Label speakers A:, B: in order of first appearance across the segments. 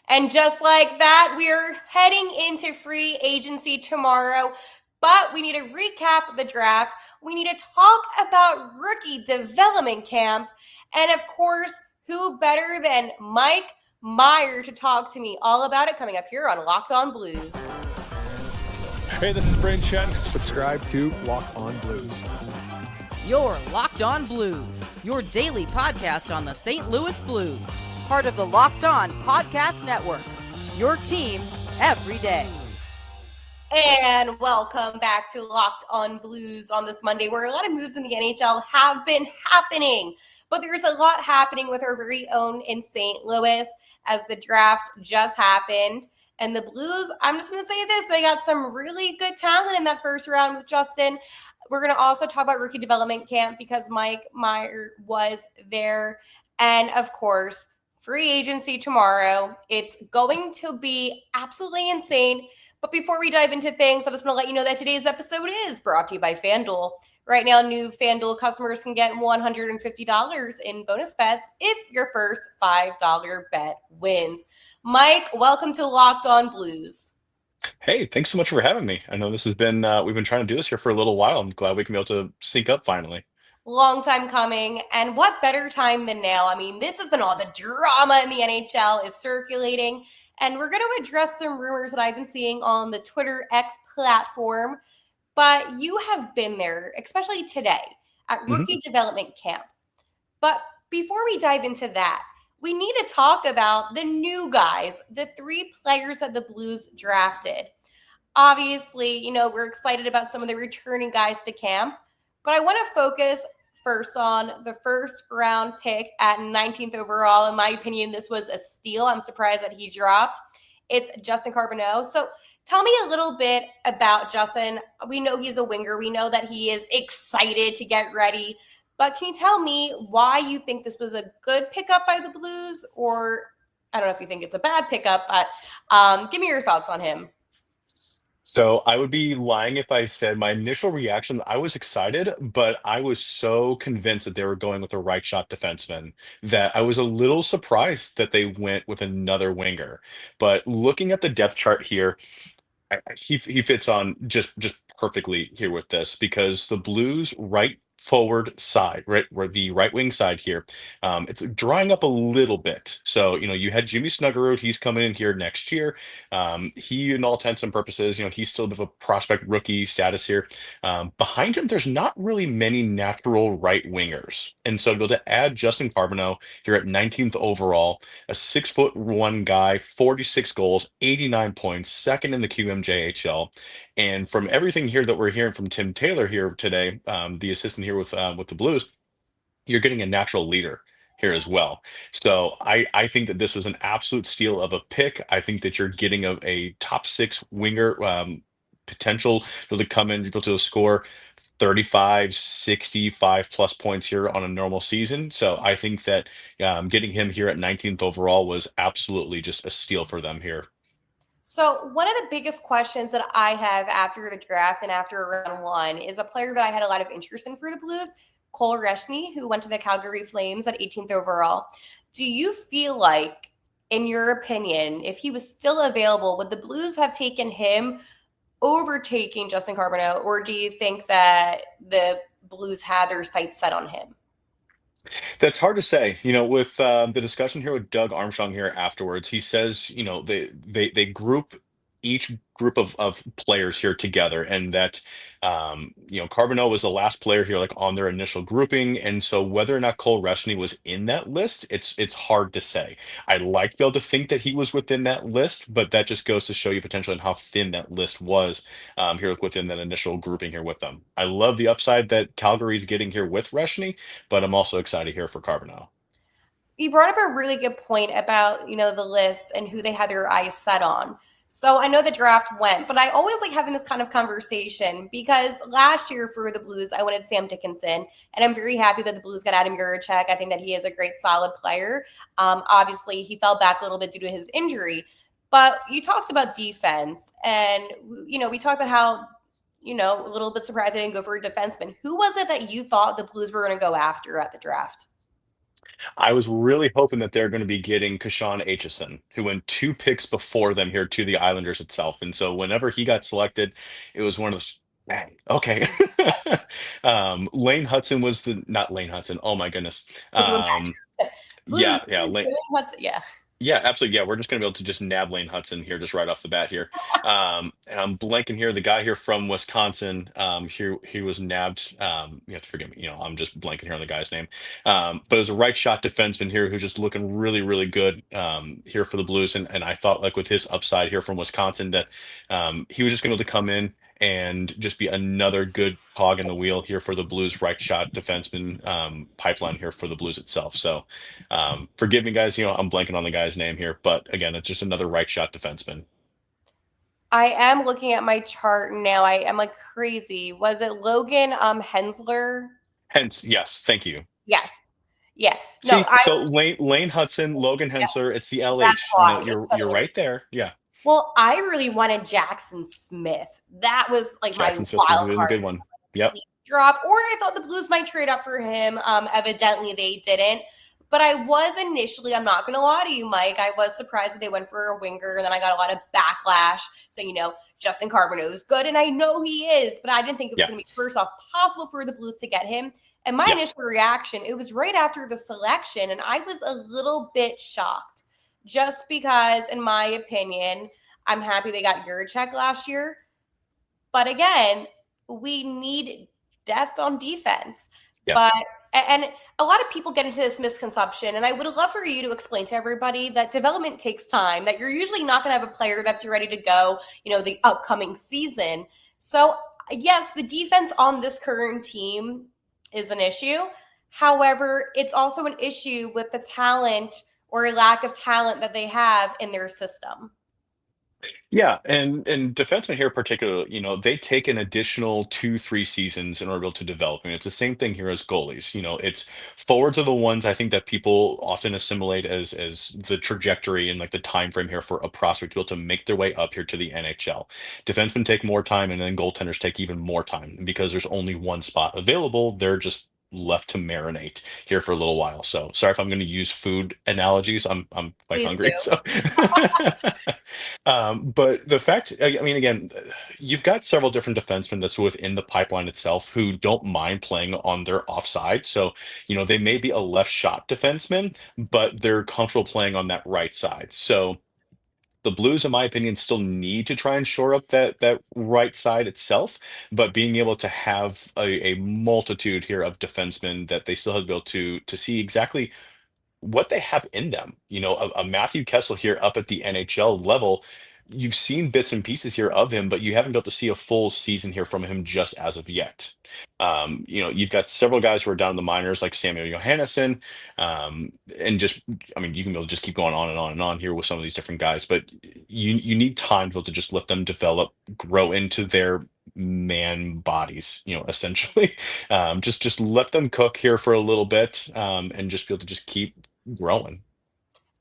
A: And just like that, we're heading into free agency tomorrow. But we need to recap the draft. We need to talk about rookie development camp. And of course, who better than Mike Meyer to talk to me all about it, coming up here on Locked On Blues.
B: Hey, this is Brayden Chen. Subscribe to Locked On Blues.
C: You're Locked On Blues, your daily podcast on the St. Louis Blues. Part of the Locked On Podcast Network, your team every day.
A: And welcome back to Locked On Blues on this Monday, where a lot of moves in the NHL have been happening. But there's a lot happening with our very own in St. Louis as the draft just happened. And the Blues, I'm just going to say this, they got some really good talent in that first round with Justin. We're going to also talk about rookie development camp because Mike Meyer was there. And of course, free agency tomorrow. It's going to be absolutely insane. But before we dive into things, I just want to let you know that today's episode is brought to you by FanDuel. Right now, new FanDuel customers can get $150 in bonus bets if your first $5 bet wins. Mike, welcome to Locked On Blues.
B: Hey, thanks so much for having me. I know this has been, we've been trying to do this here for a little while. I'm glad we can be able to sync up finally.
A: Long time coming, and what better time than now? I mean, this has been all the drama in the NHL is circulating, and we're going to address some rumors that I've been seeing on the Twitter X platform, but you have been there, especially today, at rookie development camp. But before we dive into that, we need to talk about the new guys, the three players that the Blues drafted. Obviously, we're excited about some of the returning guys to camp, but I want to focus first on the first round pick at 19th overall. In my opinion, this was a steal. I'm surprised that he dropped. It's Justin Carbonneau. So tell me a little bit about Justin. We know he's a winger. We know that he is excited to get ready. But can you tell me why you think this was a good pickup by the Blues? Or I don't know if you think it's a bad pickup, but give me your thoughts on him.
B: So I would be lying if I said my initial reaction, I was excited, but I was so convinced that they were going with a right shot defenseman that I was a little surprised that they went with another winger. But looking at the depth chart here, he fits on just perfectly here with this because the Blues right forward side, right where the right wing side here, it's drying up a little bit. So you had Jimmy Snuggerud, he's coming in here next year. He, in all intents and purposes, he's still a bit of a prospect rookie status here. Behind him, there's not really many natural right wingers, and so to be able to add Justin Carbonneau here at 19th overall, a 6'1" guy, 46 goals, 89 points, second in the QMJHL. And from everything here that we're hearing from Tim Taylor here today, the assistant here with the Blues, you're getting a natural leader here as well. So I think that this was an absolute steal of a pick. I think that you're getting a top six winger potential to come in, able to score 35, 65 plus points here on a normal season. So I think that getting him here at 19th overall was absolutely just a steal for them here.
A: So one of the biggest questions that I have after the draft and after round one is a player that I had a lot of interest in for the Blues, Cole Reshney, who went to the Calgary Flames at 18th overall. Do you feel like, in your opinion, if he was still available, would the Blues have taken him overtaking Justin Carbonneau, or do you think that the Blues had their sights set on him?
B: That's hard to say. With the discussion here with Doug Armstrong here afterwards, he says, they group each group of players here together, and that Carbonneau was the last player here, like on their initial grouping, and so whether or not Cole Reshney was in that list, it's hard to say. I'd like to be able to think that he was within that list, but that just goes to show you potentially how thin that list was here like, within that initial grouping here with them. I love the upside that Calgary's getting here with Reshney, but I'm also excited here for Carbonneau.
A: You brought up a really good point about, the lists and who they had their eyes set on. So I know the draft went, but I always like having this kind of conversation because last year for the Blues, I wanted Sam Dickinson, and I'm very happy that the Blues got Adam Juracek. I think that he is a great, solid player. Obviously, he fell back a little bit due to his injury, but you talked about defense, and, we talked about how, a little bit surprised I didn't go for a defenseman. Who was it that you thought the Blues were going to go after at the draft?
B: I was really hoping that they're going to be getting Kashawn Aitchison, who went 2 picks before them here to the Islanders itself. And so whenever he got selected, it was one of those, "Dang, okay." Lane Hudson was the not Lane Hudson. Oh my goodness.
A: Could you
B: Um,
A: imagine?
B: yeah,
A: Blues,
B: yeah, Lane.
A: yeah.
B: Yeah, absolutely. Yeah, we're just gonna be able to just nab Lane Hudson here, just right off the bat here. And I'm blanking here. The guy here from Wisconsin, here he was nabbed. You have to forgive me. I'm just blanking here on the guy's name. But it was a right shot defenseman here who's just looking really, really good here for the Blues. And I thought like with his upside here from Wisconsin that he was just gonna be able to come in and just be another good cog in the wheel here for the Blues right shot defenseman pipeline here for the Blues itself. So forgive me, guys. I'm blanking on the guy's name here, but again, it's just another right shot defenseman.
A: I am looking at my chart now. I am like crazy. Was it Logan Hensler?
B: Hence, yes, thank you.
A: Yes. Yeah. No,
B: See, so Lane Hudson, Logan Hensler, it's the
A: that's
B: LH.
A: why.
B: You're
A: It's
B: you're
A: totally.
B: right there. Yeah,
A: Well, I really wanted Jackson Smith. That was like my
B: Jackson Smith would have
A: wild
B: been a
A: card.
B: good one. Yep.
A: Please drop. Or I thought the Blues might trade up for him. Evidently they didn't. But I was initially, I'm not going to lie to you, Mike, I was surprised that they went for a winger. And then I got a lot of backlash saying, Justin Carbonneau is good. And I know he is, but I didn't think it was
B: Yeah.
A: going to be, first off, possible for the Blues to get him. And my
B: Yeah.
A: initial reaction, it was right after the selection. And I was a little bit shocked just because, in my opinion, I'm happy they got Juracek last year. But again, we need depth on defense.
B: Yes.
A: But and a lot of people get into this misconception, and I would love for you to explain to everybody that development takes time, that you're usually not going to have a player that's ready to go, the upcoming season. So, yes, the defense on this current team is an issue. However, it's also an issue with the talent or a lack of talent that they have in their system.
B: Yeah, and defensemen here particularly, they take an additional 2, 3 seasons in order to be able to develop. And it's the same thing here as goalies. It's forwards are the ones I think that people often assimilate as the trajectory and like the time frame here for a prospect to be able to make their way up here to the NHL. Defensemen take more time, and then goaltenders take even more time. And because there's only one spot available, they're just left to marinate here for a little while. So sorry if I'm going to use food analogies. I'm quite
A: Please
B: hungry.
A: do.
B: So but the fact, I mean, again, you've got several different defensemen that's within the pipeline itself who don't mind playing on their offside. So, they may be a left shot defenseman, but they're comfortable playing on that right side. So the Blues, in my opinion, still need to try and shore up that right side itself, but being able to have a multitude here of defensemen that they still have to be able to see exactly what they have in them. A Matthew Kessel here up at the NHL level, you've seen bits and pieces here of him, but you haven't been able to see a full season here from him just as of yet. You've got several guys who are down in the minors like Samuel Johannesson, and just, I mean, you can be able to just keep going on and on and on here with some of these different guys, but you need time to be able to just let them develop, grow into their man bodies, essentially. Just let them cook here for a little bit, and just be able to just keep growing.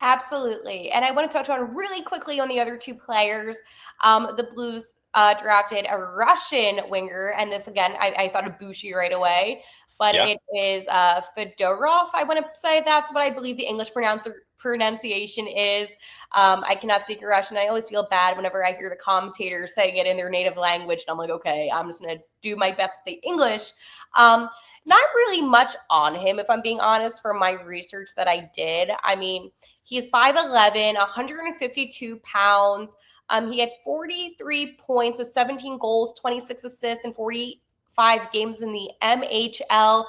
A: Absolutely. And I want to touch on really quickly on the other two players. The Blues drafted a Russian winger. And this, again, I thought of Bushi right away, but
B: Yeah.
A: it is Fedorov. I want to say that's what I believe the English pronunciation is. I cannot speak Russian. I always feel bad whenever I hear the commentators saying it in their native language. And I'm like, okay, I'm just going to do my best with the English. Not really much on him, if I'm being honest, from my research that I did. I mean, he's 5'11", 152 pounds. He had 43 points with 17 goals, 26 assists, and 45 games in the MHL.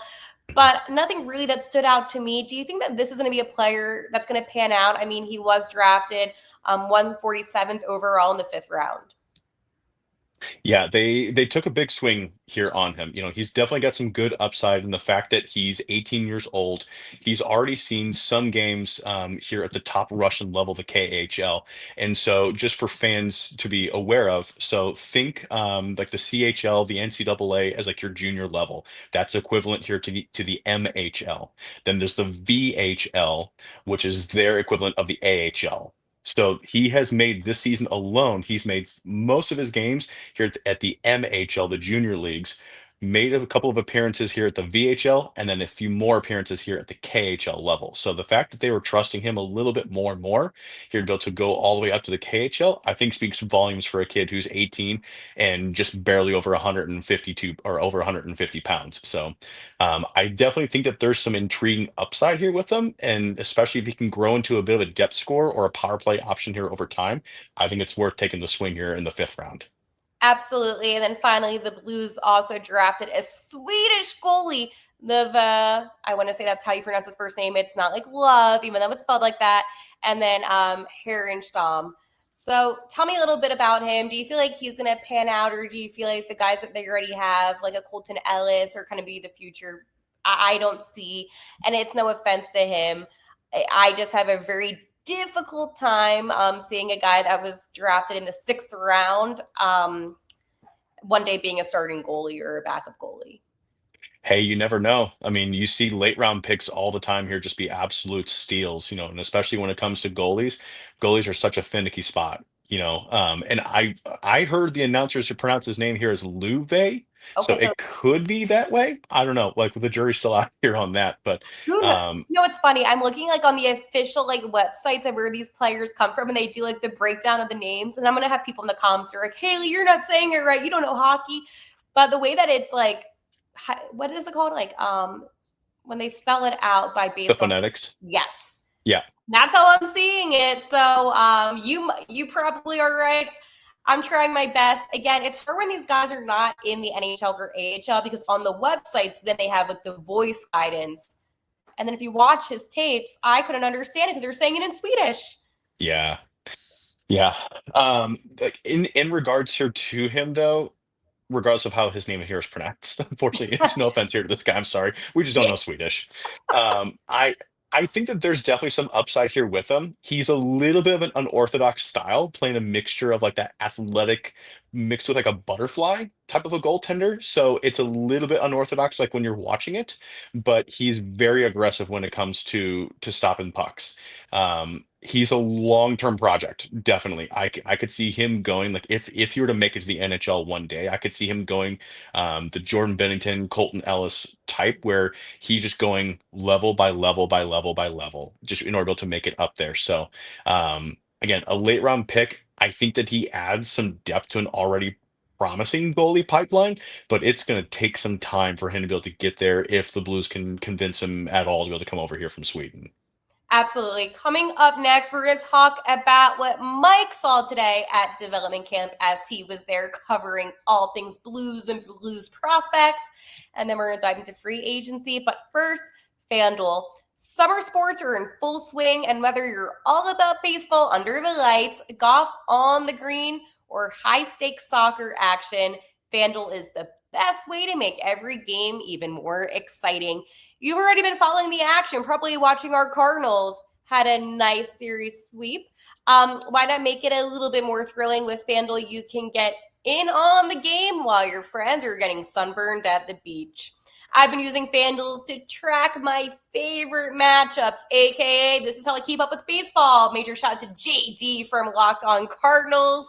A: But nothing really that stood out to me. Do you think that this is going to be a player that's going to pan out? I mean, he was drafted 147th overall in the 5th round.
B: Yeah, they took a big swing here on him. He's definitely got some good upside in the fact that he's 18 years old. He's already seen some games here at the top Russian level, the KHL. And so just for fans to be aware of, so think like the CHL, the NCAA as like your junior level. That's equivalent here to the MHL. Then there's the VHL, which is their equivalent of the AHL. So he has made this season alone, he's made most of his games here at the MHL, the junior leagues, made a couple of appearances here at the VHL, and then a few more appearances here at the KHL level. So the fact that they were trusting him a little bit more and more here to be able to go all the way up to the KHL, I think speaks volumes for a kid who's 18 and just barely over 152 or over 150 pounds. So I definitely think that there's some intriguing upside here with them, and especially if he can grow into a bit of a depth score or a power play option here over time, I think it's worth taking the swing here in the fifth round.
A: Absolutely. And then finally, the Blues also drafted a Swedish goalie. I want to say that's how you pronounce his first name. It's not like love, even though it's spelled like that. And then Herenstam. So tell me a little bit about him. Do you feel like he's going to pan out, or do you feel like the guys that they already have, like a Colton Ellis, are kind of be the future? I don't see, and it's no offense to him. I just have a very difficult time seeing a guy that was drafted in the 6th round one day being a starting goalie or a backup goalie.
B: Hey, you never know. I mean, you see late round picks all the time here just be absolute steals, and especially when it comes to goalies, goalies are such a finicky spot. And I heard the announcers who pronounce his name here as Louve, so
A: Okay, so
B: it could be that way. I don't know. Like the jury's still out here on that, but
A: who knows?
B: um,
A: It's funny. I'm looking like on the official like websites of where these players come from, and they do like the breakdown of the names. And I'm gonna have people in the comments that are like, "Haley, you're not saying it right. You don't know hockey." But the way that it's like, what is it called? Like when they spell it out by
B: the
A: based on
B: phonetics.
A: yes,
B: Yeah.
A: that's how I'm seeing it. So you probably are right. I'm trying my best. Again, it's hard when these guys are not in the NHL or AHL because on the websites, then they have like the voice guidance. And then if you watch his tapes, I couldn't understand it because they're saying it in Swedish.
B: Yeah. Yeah. Like in regards here to him though, regardless of how his name here is pronounced. Unfortunately, it's no offense here to this guy. I'm sorry. We just don't
A: Yeah,
B: know Swedish. Um, I I think that there's definitely some upside here with him. He's a little bit of an unorthodox style, playing a mixture of like that athletic mixed with like a butterfly type of a goaltender. So it's a little bit unorthodox, like when you're watching it, but he's very aggressive when it comes to stopping pucks. He's a long-term project, definitely. I could see him going like if he were to make it to the NHL one day, I could see him going the Jordan Bennington, Colton Ellis type, where he's just going level by level by level by level, just in order to make it up there. So again, a late round pick. I think that he adds some depth to an already promising goalie pipeline, but it's going to take some time for him to be able to get there if the Blues can convince him at all to be able to come over here from Sweden.
A: absolutely. Coming up next, we're going to talk about what Mike saw today at development camp as he was there covering all things Blues and Blues prospects. And then we're going to dive into free agency. But first, FanDuel. Summer sports are in full swing, and whether you're all about baseball under the lights, golf on the green, or high stakes soccer action, FanDuel is the best way to make every game even more exciting. You've already been following the action, probably watching our Cardinals had a nice series sweep. Why not make it a little bit more thrilling with FanDuel? You can get in on the game while your friends are getting sunburned at the beach. I've been using FanDuel to track my favorite matchups, aka this is how I keep up with baseball. Major shout out to JD from Locked On Cardinals.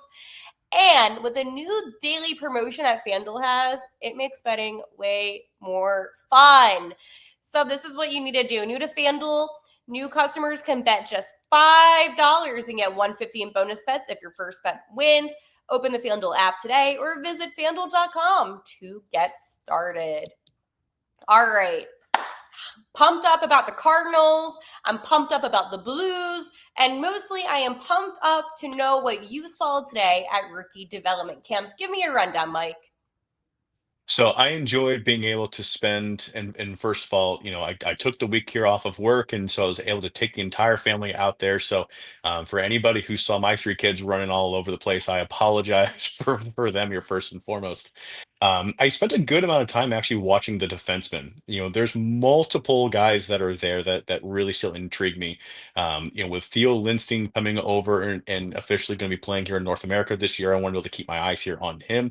A: And with a new daily promotion that FanDuel has, it makes betting way more fun. So this is what you need to do. New to FanDuel, new customers can bet just $5 and get $150 in bonus bets if your first bet wins. Open the FanDuel app today or visit FanDuel.com to get started. All right. Pumped up about the Cardinals. I'm pumped up about the Blues. And mostly I am pumped up to know what you saw today at rookie development camp. Give me a rundown, Mike.
B: So I enjoyed being able to spend, and first of all, I took the week here off of work, and so I was able to take the entire family out there. So for anybody who saw my three kids running all over the place, I apologize for them here first and foremost. I spent a good amount of time actually watching the defensemen. There's multiple guys that are there that really still intrigue me. With Theo Lindstein coming over and officially going to be playing here in North America this year, I want to be able to keep my eyes here on him.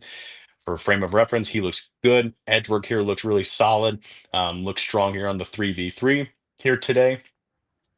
B: For frame of reference, he looks good. Edge work here looks really solid. Looks strong here on the 3v3 here today.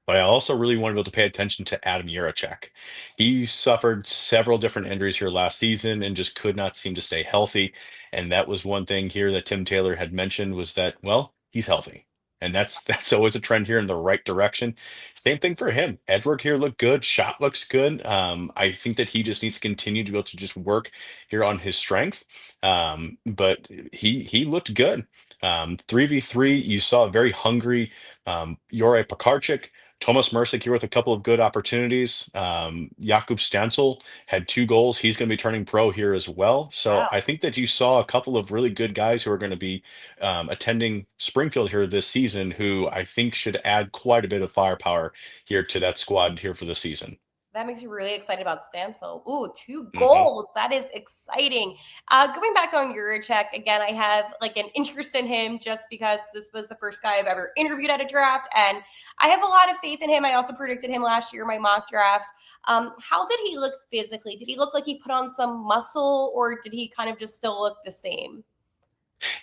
B: But I also really want to be able to pay attention to Adam Jiricek. He suffered several different injuries here last season and just could not seem to stay healthy. And that was one thing here that Tim Taylor had mentioned was that, well, he's healthy. And that's always a trend here in the right direction. Same thing for him. Edward here looked good. Shot looks good. I think that he just needs to continue to be able to just work here on his strength. But he looked good. 3v3, you saw a very hungry Jure Pekarczyk. Thomas Mercick here with a couple of good opportunities. Jakub Stancil had 2 goals. He's going to be turning pro here as well. So
A: Wow.
B: I think that you saw a couple of really good guys who are going to be attending Springfield here this season, who I think should add quite a bit of firepower here to that squad here for the season.
A: That makes you really excited about Stansel. Ooh, 2
B: Hmm.
A: goals. That is exciting. Going back on Juracek, again, I have like an interest in him just because this was the first guy I've ever interviewed at a draft. And I have a lot of faith in him. I also predicted him last year in my mock draft. How did he look physically? Did he look like he put on some muscle or did he kind of just still look the same?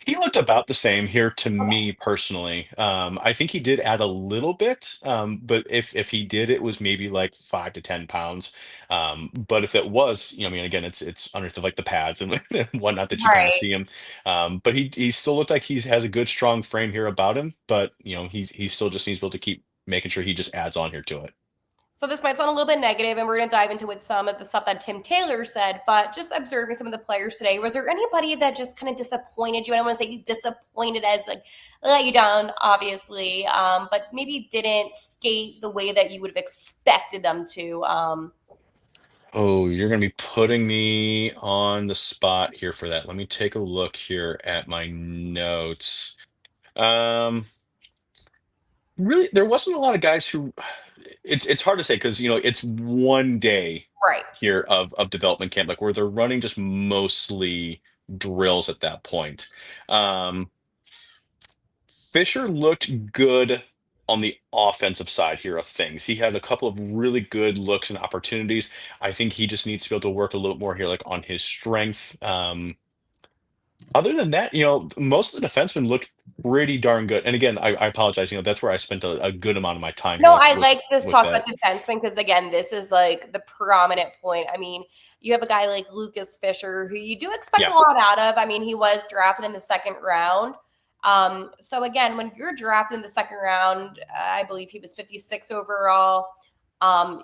B: He looked about the same here to me personally. I think he did add a little bit, but if he did, it was maybe like 5 to 10 pounds. But if it was, I mean, again, it's underneath of like the pads and whatnot that you kind of
A: Right.
B: see him. But he still looked like has a good strong frame here about him. But he still just needs to be able to keep making sure he just adds on here to it.
A: So this might sound a little bit negative, and we're going to dive into with some of the stuff that Tim Taylor said. But just observing some of the players today, was there anybody that just kind of disappointed you? I don't want to say disappointed as like let you down, obviously, but maybe didn't skate the way that you would have expected them to.
B: Oh, you're going to be putting me on the spot here for that. Let me take a look here at my notes. Um, Really, there wasn't a lot of guys who it's hard to say because it's one day
A: Right.
B: here of development camp, like where they're running just mostly drills at that point. Um, Fisher looked good on the offensive side here of things. He had a couple of really good looks and opportunities. I think he just needs to be able to work a little more here, like on his strength. Other than that, most of the defensemen looked pretty darn good. And again, I apologize. That's where I spent a good amount of my time here
A: No,
B: with
A: I
B: with
A: like this
B: with
A: talk
B: that.
A: about defensemen because again, this is like the prominent point. I mean, you have a guy like Lucas Fisher who you do expect a
B: Yeah,
A: lot out of. I mean, he was drafted in the second round. So again, when you're drafted in the second round, I believe he was 56 overall.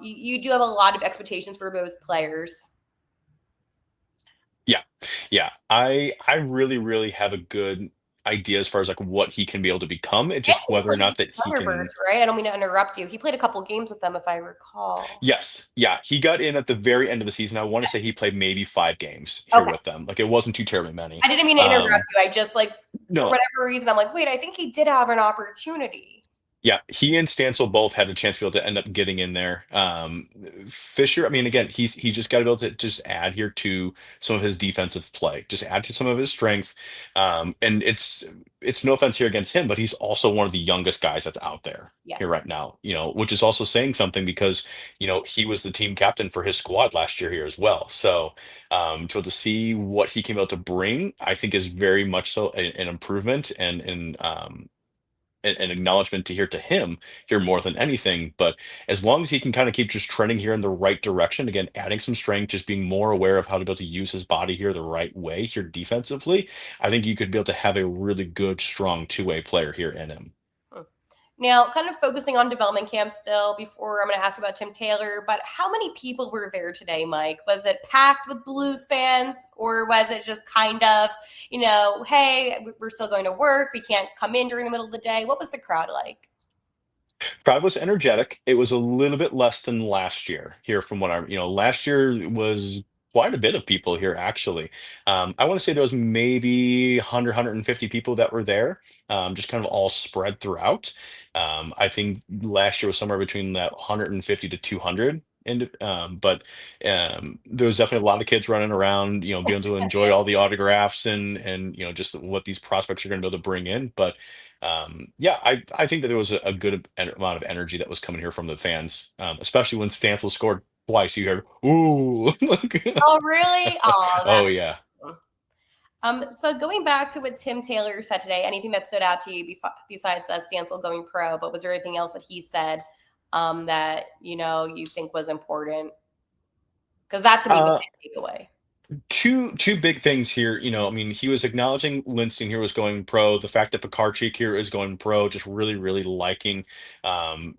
A: You do have a lot of expectations for those players.
B: yeah, yeah. I really, really have a good idea as far as like what he can be able to become. It's
A: And
B: just
A: he
B: whether or
A: played
B: not
A: with
B: that
A: the
B: he can.
A: Thunderbirds, right? I don't mean to interrupt you. He played a couple games with them, if I recall.
B: Yes, yeah. He got in at the very end of the season. I want to say he played maybe 5 games here
A: Okay.
B: with them. Like it wasn't too terribly many.
A: I didn't mean to interrupt
B: Um,
A: you. I just like for
B: no,
A: whatever reason, I'm like, wait, I think he did have an opportunity.
B: Yeah, he and Stancil both had a chance to be able to end up getting in there. Fisher, I mean, again, he just got to be able to just add here to some of his defensive play, just add to some of his strength. And it's no offense here against him, but he's also one of the youngest guys that's out there
A: Yeah.
B: here right now. Which is also saying something because he was the team captain for his squad last year here as well. So to be able to see what he came out to bring, I think is very much so an improvement and an acknowledgement to hear to him here more than anything. But as long as he can kind of keep just trending here in the right direction, again, adding some strength, just being more aware of how to be able to use his body here the right way here defensively, I think you could be able to have a really good, strong two-way player here in him.
A: Hmm. Now, kind of focusing on development camp still, before I'm going to ask you about Tim Taylor, but how many people were there today, Mike? Was it packed with Blues fans or was it just kind of, hey, we're still going to work. We can't come in during the middle of the day. What was the crowd like?
B: Crowd was energetic. It was a little bit less than last year here from what last year was quite a bit of people here actually. I want to say there was maybe 100, people that were there, just kind of all spread throughout. I think last year was somewhere between that 150 to 200. But there was definitely a lot of kids running around, being able to enjoy all the autographs and just what these prospects are going to be able to bring in. But yeah, I think that there was a good amount of energy that was coming here from the fans, especially when Stancil scored twice. You heard, "Ooh!"
A: Oh, really? Oh,
B: Oh
A: that's
B: yeah.
A: cool. So going back to what Tim Taylor said today, anything that stood out to you besides Stancil going pro, but was there anything else that he said that, you think was important? Because that to me was my takeaway.
B: Two big things here. I mean, he was acknowledging Linston here was going pro. The fact that Pekarchik here is going pro, just really, really liking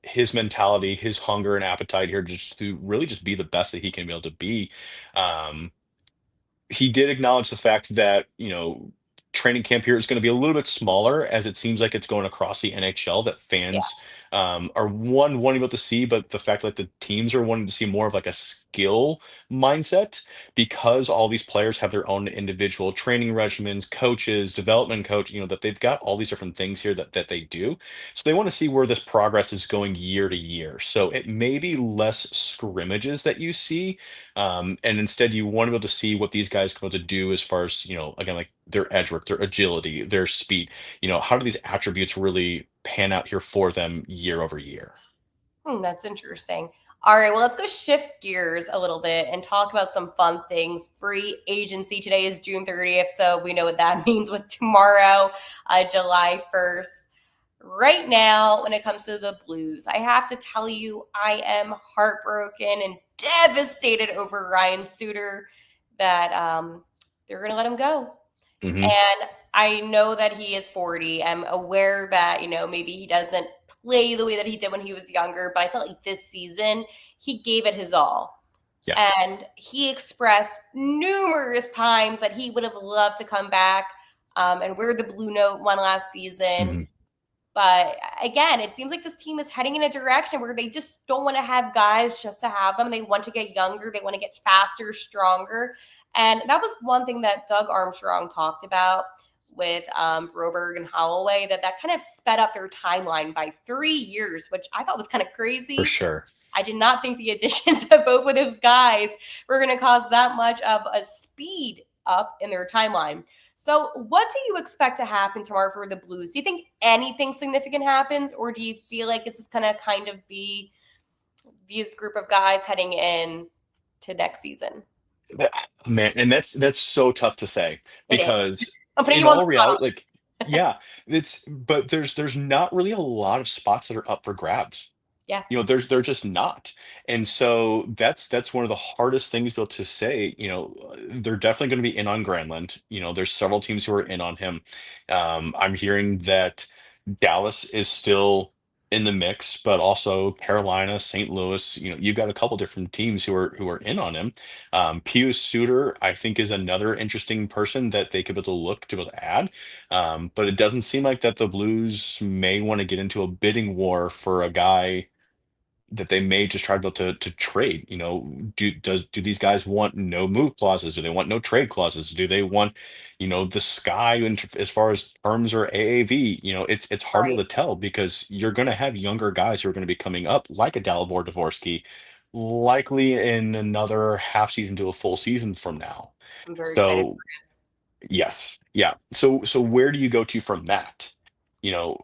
B: his mentality, his hunger and appetite here, just to really just be the best that he can be able to be. Um, he did acknowledge the fact that, training camp here is going to be a little bit smaller as it seems like it's going across the NHL that
A: Yeah.
B: fans are wanting about to see, but the fact that the teams are wanting to see more of like a skill mindset because all these players have their own individual training regimens, coaches, development coach, that they've got all these different things here that they do. So they want to see where this progress is going year to year. So it may be less scrimmages that you see, and instead, you want to be able to see what these guys are able to do as far as, again, like their edge work, their agility, their speed. How do these attributes really pan out here for them year over year?
A: That's interesting. All right, well, let's go shift gears a little bit and talk about some fun things. Free agency today is June 30th, so we know what that means with tomorrow, July 1st. Right now, when it comes to the Blues, I have to tell you, I am heartbroken and devastated over Ryan Suter that they're going to let him go.
B: Hmm.
A: And I know that he is 40. I'm aware that, maybe he doesn't play the way that he did when he was younger, but I felt like this season he gave it his all.
B: Yeah.
A: And he expressed numerous times that he would have loved to come back and wear the blue note one last season.
B: Hmm.
A: But again, it seems like this team is heading in a direction where they just don't want to have guys just to have them. They want to get younger. They want to get faster, stronger. And that was one thing that Doug Armstrong talked about with Broberg and Holloway, that kind of sped up their timeline by 3 years, which I thought was kind of
B: For
A: crazy.
B: sure.
A: I did not think the addition to both of those guys were going to cause that much of a speed up in their timeline. So what do you expect to happen tomorrow for the Blues? Do you think anything significant happens, or do you feel like this is going to kind of be these group of guys heading in to next season?
B: Man, and that's so tough to say
A: It is.
B: because
A: I'm putting
B: in
A: you on the
B: all
A: spot.
B: reality, like, yeah, but there's not really a lot of spots that are up for grabs.
A: Yeah.
B: They're just not. And so that's one of the hardest things built to say. They're definitely going to be in on Granlund. There's several teams who are in on him. I'm hearing that Dallas is still in the mix, but also Carolina, St. Louis. You've got a couple different teams who are in on him. Pius Suter, I think, is another interesting person that they could be able to look to be able to add. But it doesn't seem like that the Blues may want to get into a bidding war for a guy that they may just try to be able to trade. Do these guys want no move clauses? Do they want no trade clauses? Do they want, the sky as far as terms or AAV? It's hard
A: Right.
B: to tell because you're going to have younger guys who are going to be coming up, like a Dalibor Dvorsky, likely in another half season to a full season from now.
A: I'm very excited.
B: So yes. Yeah. So where do you go to from that? You know,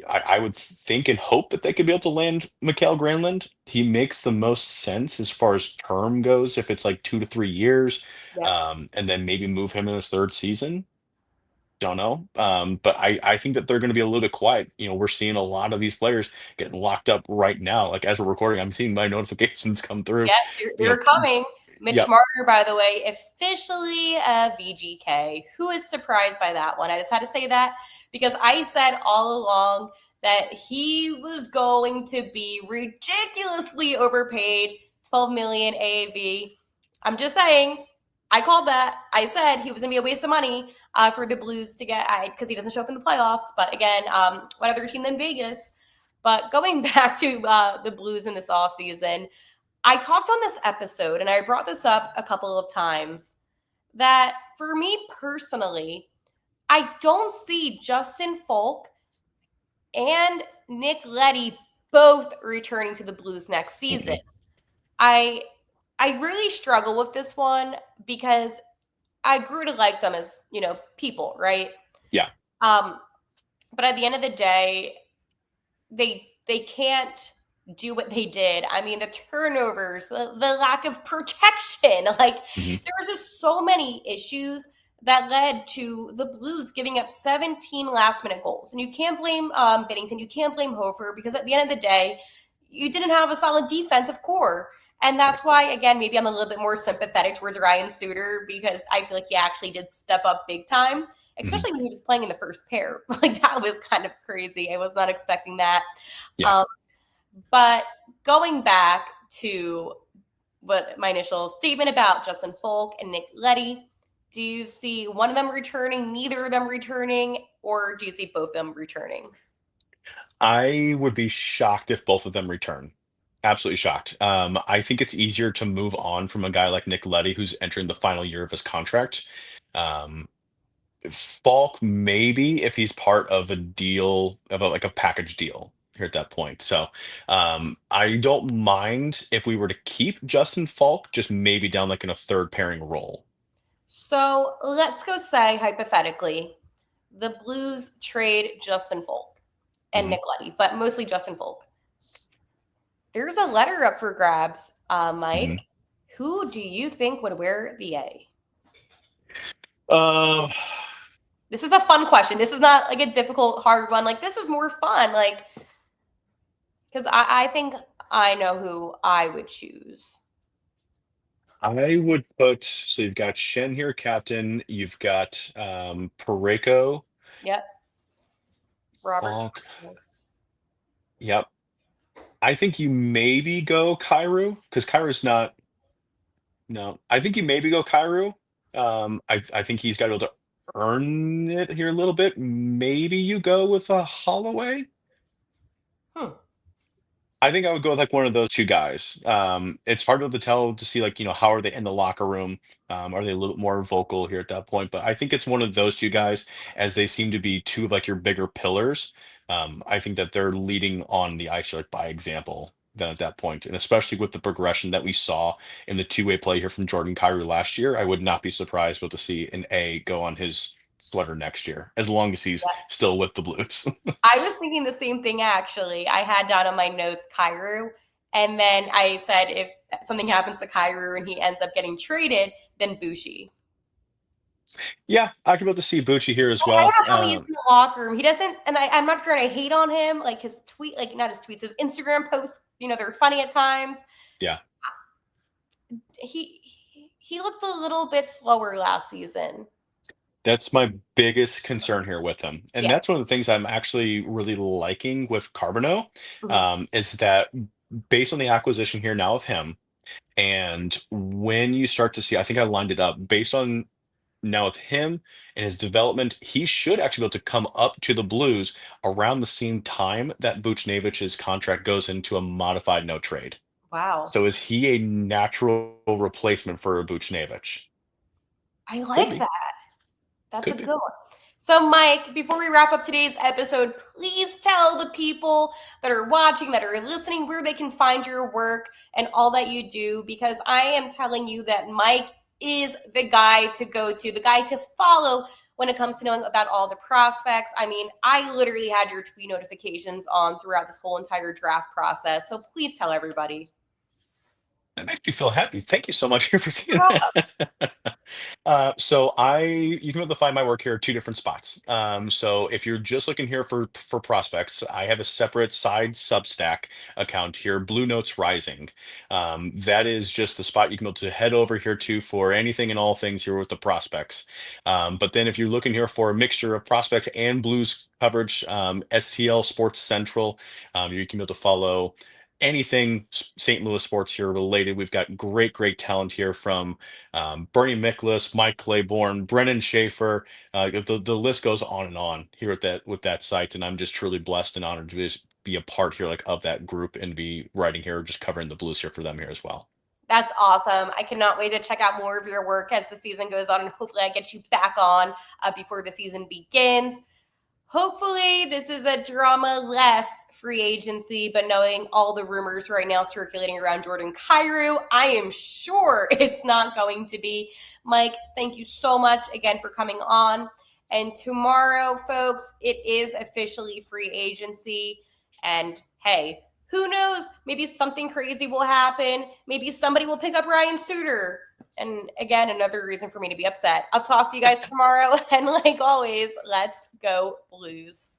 B: I would think and hope that they could be able to land Mikael Granlund. He makes the most sense as far as term goes, if it's like 2 to 3 years,
A: Yep.
B: and then maybe move him in his third season. Don't know. But I think that they're going to be a little bit quiet. We're seeing a lot of these players getting locked up right now. Like as we're recording, I'm seeing my notifications come through.
A: Yeah, they're coming. Mitch
B: Yeah.
A: Marner, by the way, officially a VGK. Who is surprised by that one? I just had to say that because I said all along that he was going to be ridiculously overpaid, 12 million AAV. I'm just saying, I called that. I said he was going to be a waste of money for the Blues to get because he doesn't show up in the playoffs. But again, what other team than Vegas? But going back to the Blues in this offseason, I talked on this episode, and I brought this up a couple of times, that for me personally, I don't see Justin Folk and Nick Leddy both returning to the Blues next season.
B: Mhm.
A: I really struggle with this one because I grew to like them as, people, right?
B: Yeah.
A: But at the end of the day, they can't do what they did. I mean, the turnovers, the lack of protection, like
B: Mhm.
A: there was just so many issues that led to the Blues giving up 17 last minute goals. And you can't blame Binnington, you can't blame Hofer because at the end of the day, you didn't have a solid defensive core. And that's why, again, maybe I'm a little bit more sympathetic towards Ryan Suter, because I feel like he actually did step up big time, especially when he was playing in the first pair. Like, that was kind of crazy. I was not expecting that.
B: Yeah.
A: But going back to what my initial statement about Justin Folk and Nick Leddy, do you see one of them returning, neither of them returning, or do you see both of them returning?
B: I would be shocked if both of them return. Absolutely shocked. I think it's easier to move on from a guy like Nick Leddy, who's entering the final year of his contract. Um, Falk, maybe if he's part of a deal, about like a package deal here at that point. So I don't mind if we were to keep Justin Falk, just maybe down like in a third pairing role.
A: So let's go say, hypothetically, the Blues trade Justin Folk and
B: Mhm.
A: Nick Leddy, but mostly Justin Folk. There's a letter up for grabs, Mike.
B: Mhm.
A: Who do you think would wear the A?
B: Uh,
A: This is a fun question. This is not like a difficult, hard one. Like, this is more fun. Like, because I think I know who I would choose.
B: I would put, so you've got Shen here, captain. You've got Pareko,
A: Yep. Robert.
B: Falk.
A: Yes.
B: Yep. I think you maybe go Kairu because Kairu's not. No, I think you maybe go Kairu. I think he's got to be able to earn it here a little bit. Maybe you go with a Holloway.
A: Hmm.
B: I think I would go with like one of those two guys. It's hard to tell to see like how are they in the locker room? Are they a little bit more vocal here at that point? But I think it's one of those two guys, as they seem to be two of like your bigger pillars. I think that they're leading on the ice like by example. Then at that point, and especially with the progression that we saw in the two-way play here from Jordan Kyrou last year, I would not be surprised to see an A go on his sweater next year, as long as he's still with the Blues.
A: I was thinking the same thing, actually. I had down on my notes Kairu, and then I said if something happens to Kairu and he ends up getting traded, then Bushi.
B: Yeah, I could be able to see Bucci here as
A: I don't
B: well.
A: know how he is in the locker room. He doesn't, and I'm not sure, and I hate on him. Like his tweet, like not his tweets, his Instagram posts, they're funny at times.
B: Yeah.
A: He looked a little bit slower last season.
B: That's my biggest concern here with him. And
A: Yeah.
B: that's one of the things I'm actually really liking with Carbonneau,
A: Mhm.
B: is that based on the acquisition here now of him, and when you start to see, I think I lined it up based on now with him and his development, he should actually be able to come up to the Blues around the same time that Buchnevich's contract goes into a modified no trade.
A: Wow.
B: So is he a natural replacement for a Buchnevich?
A: I
B: Could
A: like
B: be.
A: that. That's a
B: Could be.
A: good one. So, Mike, before we wrap up today's episode, please tell the people that are watching, that are listening, where they can find your work and all that you do, because I am telling you that Mike is the guy to go to, the guy to follow when it comes to knowing about all the prospects. I mean, I literally had your tweet notifications on throughout this whole entire draft process. So please tell everybody.
B: That makes me feel happy. Thank you so much here for
A: You're
B: seeing
A: welcome.
B: that. You can be able to find my work here at two different spots. So if you're just looking here for prospects, I have a separate side Substack account here, Blue Notes Rising. That is just the spot you can be able to head over here to for anything and all things here with the prospects. But then if you're looking here for a mixture of prospects and Blues coverage, STL Sports Central, you can be able to follow anything St. Louis sports here related. We've got great talent here from Bernie Miklasz, Mike Claiborne, Brennan Schaefer. The list goes on and on here with that site, and I'm just truly blessed and honored to just be a part here like of that group and be writing here, just covering the Blues here for them here as well.
A: That's awesome. I cannot wait to check out more of your work as the season goes on, and hopefully I get you back on before the season begins. Hopefully this is a drama-less free agency, but knowing all the rumors right now circulating around Jordan Kyrou, I am sure it's not going to be. Mike, thank you so much again for coming on. And tomorrow, folks, it is officially free agency. And hey, who knows? Maybe something crazy will happen. Maybe somebody will pick up Ryan Suter. And again, another reason for me to be upset. I'll talk to you guys tomorrow. And like always, let's go Blues.